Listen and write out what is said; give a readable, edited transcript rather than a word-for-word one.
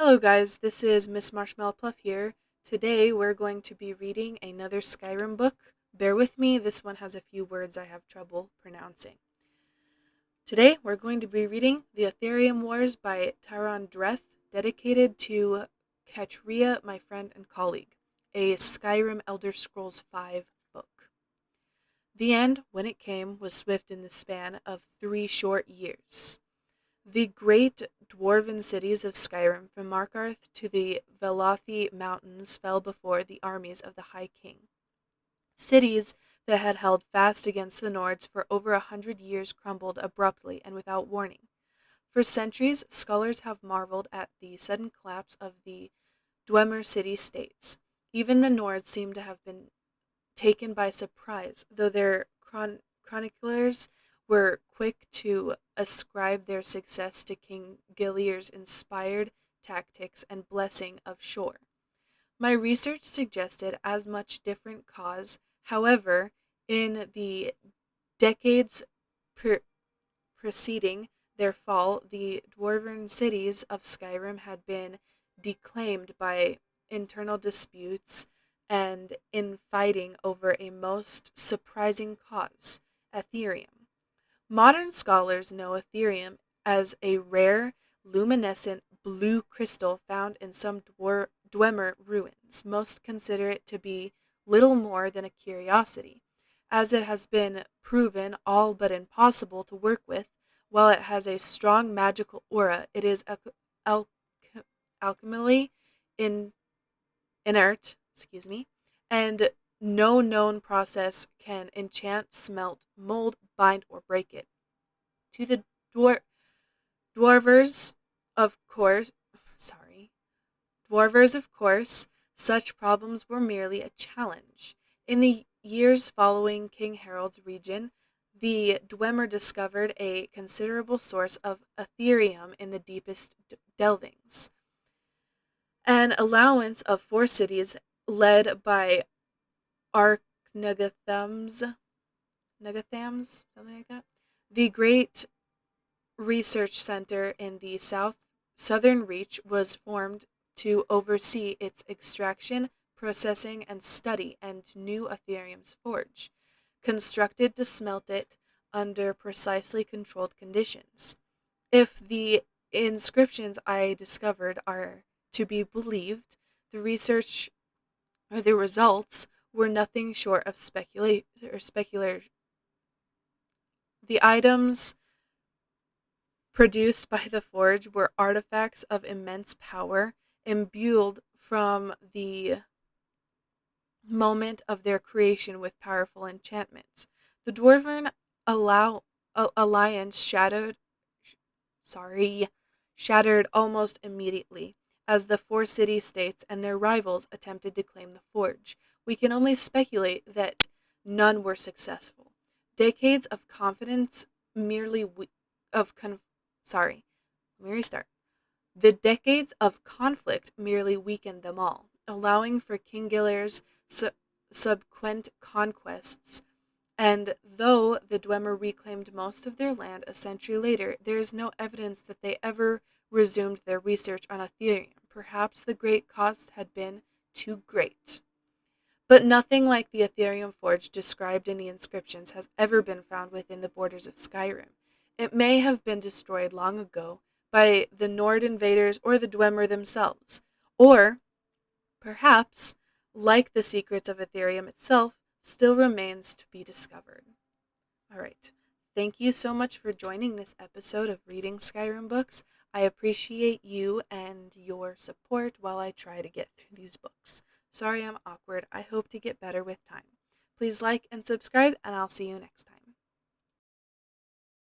Hello guys, this is Miss Marshmallow Pluff here. Today we're going to be reading another Skyrim book. Bear with me, this one has a few words I have trouble pronouncing. Today we're going to be reading The Aetherium Wars by Taron Dreth, dedicated to Katria, my friend and colleague, a Skyrim Elder Scrolls V book. The end, when it came, was swift in the span of 3 short years. The great dwarven cities of Skyrim, from Markarth to the Velothi Mountains, fell before the armies of the High King. Cities that had held fast against the Nords for over 100 years crumbled abruptly and without warning. For centuries, scholars have marveled at the sudden collapse of the Dwemer city-states. Even the Nords seem to have been taken by surprise, though their chroniclers were quick to ascribe their success to King Gilir's inspired tactics and blessing of shore. My research suggested as much different cause. However, in the decades preceding their fall, the dwarven cities of Skyrim had been declaimed by internal disputes and infighting over a most surprising cause, Aetherium. Modern scholars know Aetherium as a rare, luminescent blue crystal found in some Dwemer ruins. Most consider it to be little more than a curiosity, as it has been proven all but impossible to work with. While it has a strong magical aura, it is al- alchemically in- inert, and no known process can enchant, smelt, mold, bind, or break it. To the dwarvers, of course, sorry, dwarvers, of course, such problems were merely a challenge. In the years following King Harold's reign, the Dwemer discovered a considerable source of Aetherium in the deepest delvings. An allowance of 4 cities, led by Archnegathams, something like that, the great research center in the southern reach, was formed to oversee its extraction, processing, and study, and new Aetherium's forge, constructed to smelt it under precisely controlled conditions. If the inscriptions I discovered are to be believed, the research or the results were nothing short of specular. The items produced by the forge were artifacts of immense power, imbued from the moment of their creation with powerful enchantments. The Dwarven alliance shattered almost immediately, as the 4 city-states and their rivals attempted to claim the forge. We can only speculate that none were successful. Decades of confidence merely of con- sorry, let me restart. The decades of conflict merely weakened them all, allowing for King Gilir's subsequent conquests. And though the Dwemer reclaimed most of their land a century later, there is no evidence that they ever resumed their research on Aetherium. Perhaps the great cost had been too great. But nothing like the Aetherium forge described in the inscriptions has ever been found within the borders of Skyrim. It may have been destroyed long ago by the Nord invaders or the Dwemer themselves, or perhaps, like the secrets of Aetherium itself, still remains to be discovered. All right. Thank you so much for joining this episode of Reading Skyrim Books. I appreciate you and your support while I try to get through these books. Sorry I'm awkward. I hope to get better with time. Please like and subscribe, and I'll see you next time.